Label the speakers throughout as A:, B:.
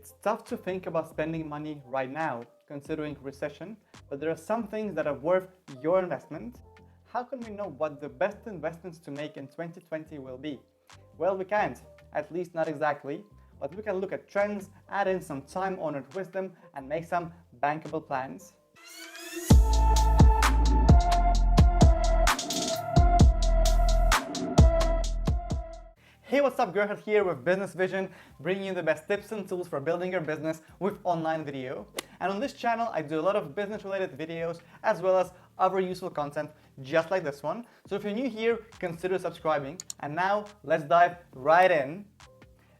A: It's tough to think about spending money right now, considering recession, but there are some things that are worth your investment. How can we know what the best investments to make in 2020 will be? Well, we can't, at least not exactly, but we can look at trends, add in some time-honored wisdom, and make some bankable plans. Hey, what's up? Gerhard here with Business Vision, bringing you the best tips and tools for building your business with online video. And on this channel, I do a lot of business-related videos as well as other useful content just like this one. So if you're new here, consider subscribing. And now, let's dive right in.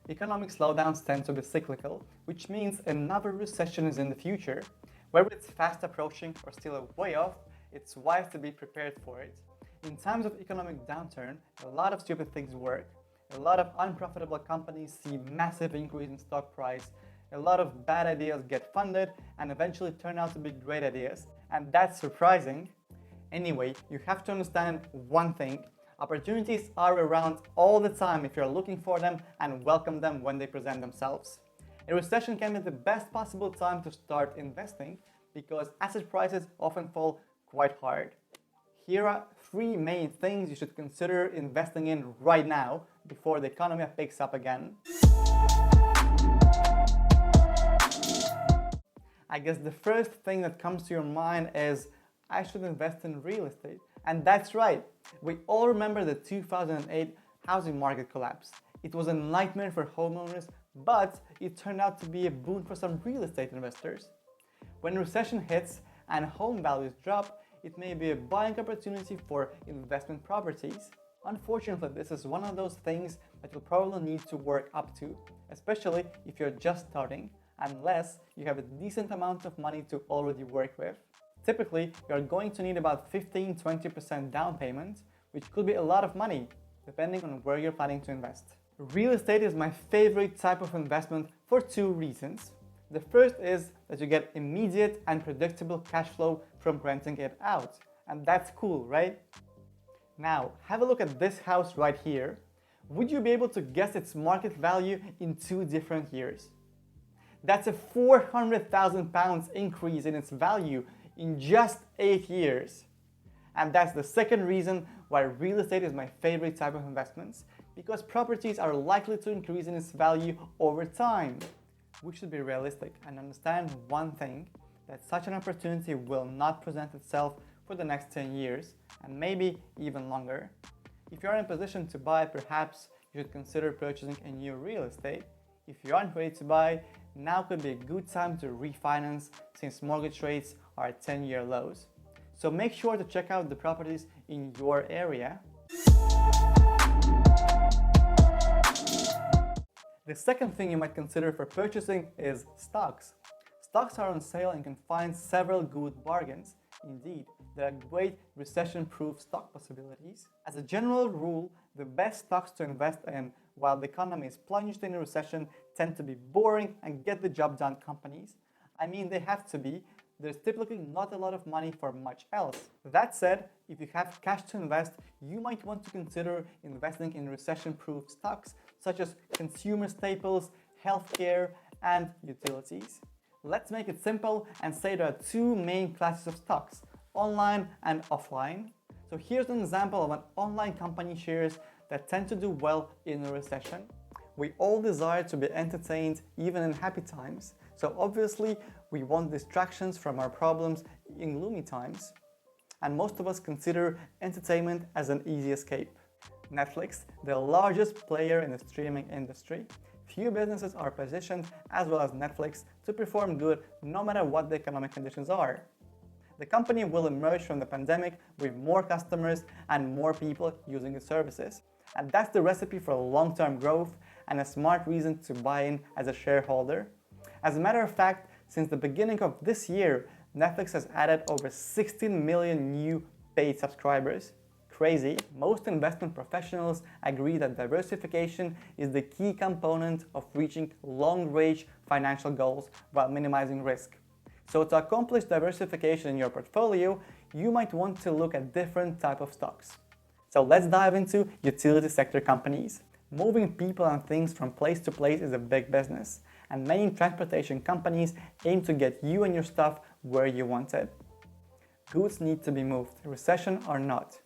A: Economic slowdowns tend to be cyclical, which means another recession is in the future. Whether it's fast approaching or still a way off, it's wise to be prepared for it. In times of economic downturn, a lot of stupid things work. A lot of unprofitable companies see massive increase in stock price. A lot of bad ideas get funded and eventually turn out to be great ideas. And that's surprising. Anyway, you have to understand one thing. Opportunities are around all the time if you're looking for them and welcome them when they present themselves. A recession can be the best possible time to start investing because asset prices often fall quite hard. Here are three main things you should consider investing in right now before the economy picks up again. I guess the first thing that comes to your mind is, I should invest in real estate. And that's right. We all remember the 2008 housing market collapse. It was a nightmare for homeowners, but it turned out to be a boon for some real estate investors. When recession hits and home values drop, it may be a buying opportunity for investment properties. Unfortunately, this is one of those things that you'll probably need to work up to, especially if you're just starting, unless you have a decent amount of money to already work with. Typically, you're going to need about 15-20% down payment, which could be a lot of money, depending on where you're planning to invest. Real estate is my favorite type of investment for two reasons. The first is that you get immediate and predictable cash flow from renting it out, and that's cool, right? Now, have a look at this house right here. Would you be able to guess its market value in 2 different years? That's a £400,000 increase in its value in just 8 years. And that's the second reason why real estate is my favorite type of investments, because properties are likely to increase in its value over time. We should be realistic and understand one thing, that such an opportunity will not present itself for the next 10 years and maybe even longer. If you're in a position to buy, perhaps you should consider purchasing a new real estate. If you aren't ready to buy, now could be a good time to refinance since mortgage rates are at 10-year lows. So make sure to check out the properties in your area. The second thing you might consider for purchasing is stocks. Stocks are on sale and you can find several good bargains. Indeed, there are great recession-proof stock possibilities. As a general rule, the best stocks to invest in while the economy is plunged in a recession tend to be boring and get the job done companies. I mean, they have to be. There's typically not a lot of money for much else. That said, if you have cash to invest, you might want to consider investing in recession-proof stocks such as consumer staples, healthcare, and utilities. Let's make it simple and say there are 2 main classes of stocks, online and offline. So here's an example of an online company shares that tend to do well in a recession. We all desire to be entertained even in happy times, so obviously we want distractions from our problems in gloomy times. And most of us consider entertainment as an easy escape. Netflix, the largest player in the streaming industry. Few businesses are positioned, as well as Netflix, to perform good no matter what the economic conditions are. The company will emerge from the pandemic with more customers and more people using its services. And that's the recipe for long-term growth and a smart reason to buy in as a shareholder. As a matter of fact, since the beginning of this year, Netflix has added over 16 million new paid subscribers. Crazy. Most investment professionals agree that diversification is the key component of reaching long-range financial goals while minimizing risk. So to accomplish diversification in your portfolio, you might want to look at different types of stocks. So let's dive into utility sector companies. Moving people and things from place to place is a big business, and many transportation companies aim to get you and your stuff where you want it. Goods need to be moved, recession or not.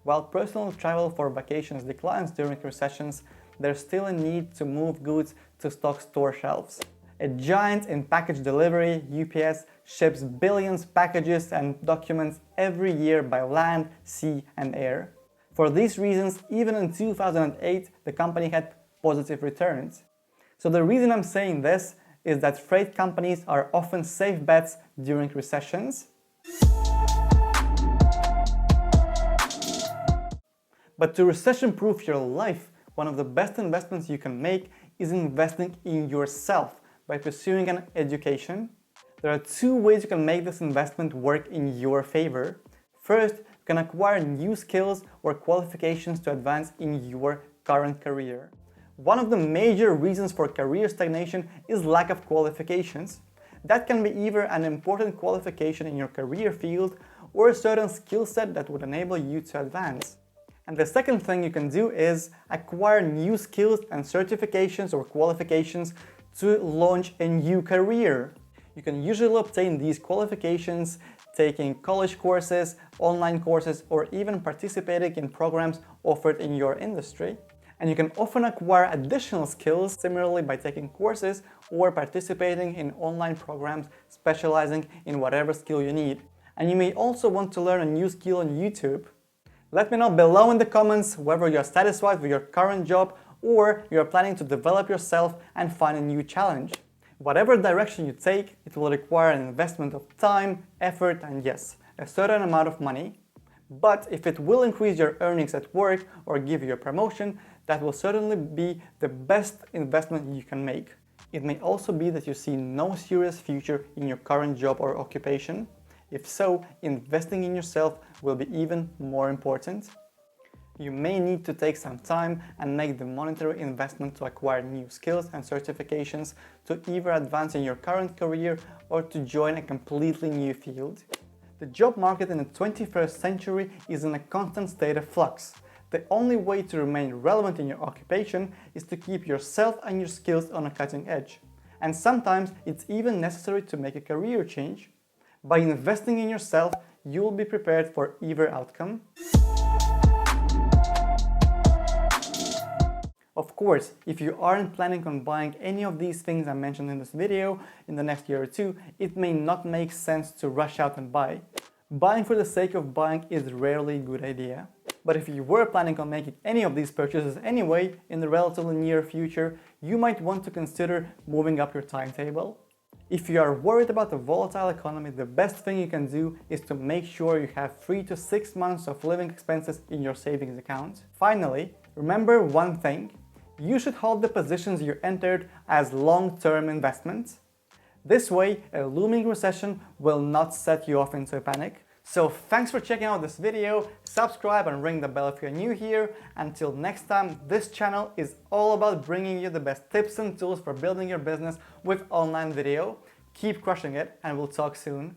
A: While personal travel for vacations declines during recessions, there's still a need to move goods to stock store shelves. A giant in package delivery, UPS, ships billions packages and documents every year by land, sea and air. For these reasons, even in 2008, the company had positive returns. So the reason I'm saying this is that freight companies are often safe bets during recessions. But to recession-proof your life, one of the best investments you can make is investing in yourself by pursuing an education. There are two ways you can make this investment work in your favor. First, you can acquire new skills or qualifications to advance in your current career. One of the major reasons for career stagnation is lack of qualifications. That can be either an important qualification in your career field or a certain skill set that would enable you to advance. And the second thing you can do is acquire new skills and certifications or qualifications to launch a new career. You can usually obtain these qualifications taking college courses, online courses, or even participating in programs offered in your industry. And you can often acquire additional skills similarly by taking courses or participating in online programs specializing in whatever skill you need. And you may also want to learn a new skill on YouTube. Let me know below in the comments whether you're satisfied with your current job or you're planning to develop yourself and find a new challenge. Whatever direction you take, it will require an investment of time, effort, and yes, a certain amount of money. But if it will increase your earnings at work or give you a promotion, that will certainly be the best investment you can make. It may also be that you see no serious future in your current job or occupation. If so, investing in yourself will be even more important. You may need to take some time and make the monetary investment to acquire new skills and certifications to either advance in your current career or to join a completely new field. The job market in the 21st century is in a constant state of flux. The only way to remain relevant in your occupation is to keep yourself and your skills on a cutting edge. And sometimes it's even necessary to make a career change. By investing in yourself, you will be prepared for either outcome. Of course, if you aren't planning on buying any of these things I mentioned in this video in the next year or two, it may not make sense to rush out and buy. Buying for the sake of buying is rarely a good idea. But if you were planning on making any of these purchases anyway in the relatively near future, you might want to consider moving up your timetable. If you are worried about the volatile economy, the best thing you can do is to make sure you have 3 to 6 months of living expenses in your savings account. Finally, remember one thing. You should hold the positions you entered as long-term investments. This way, a looming recession will not set you off into a panic. So thanks for checking out this video, subscribe and ring the bell if you're new here. Until next time, this channel is all about bringing you the best tips and tools for building your business with online video. Keep crushing it and we'll talk soon.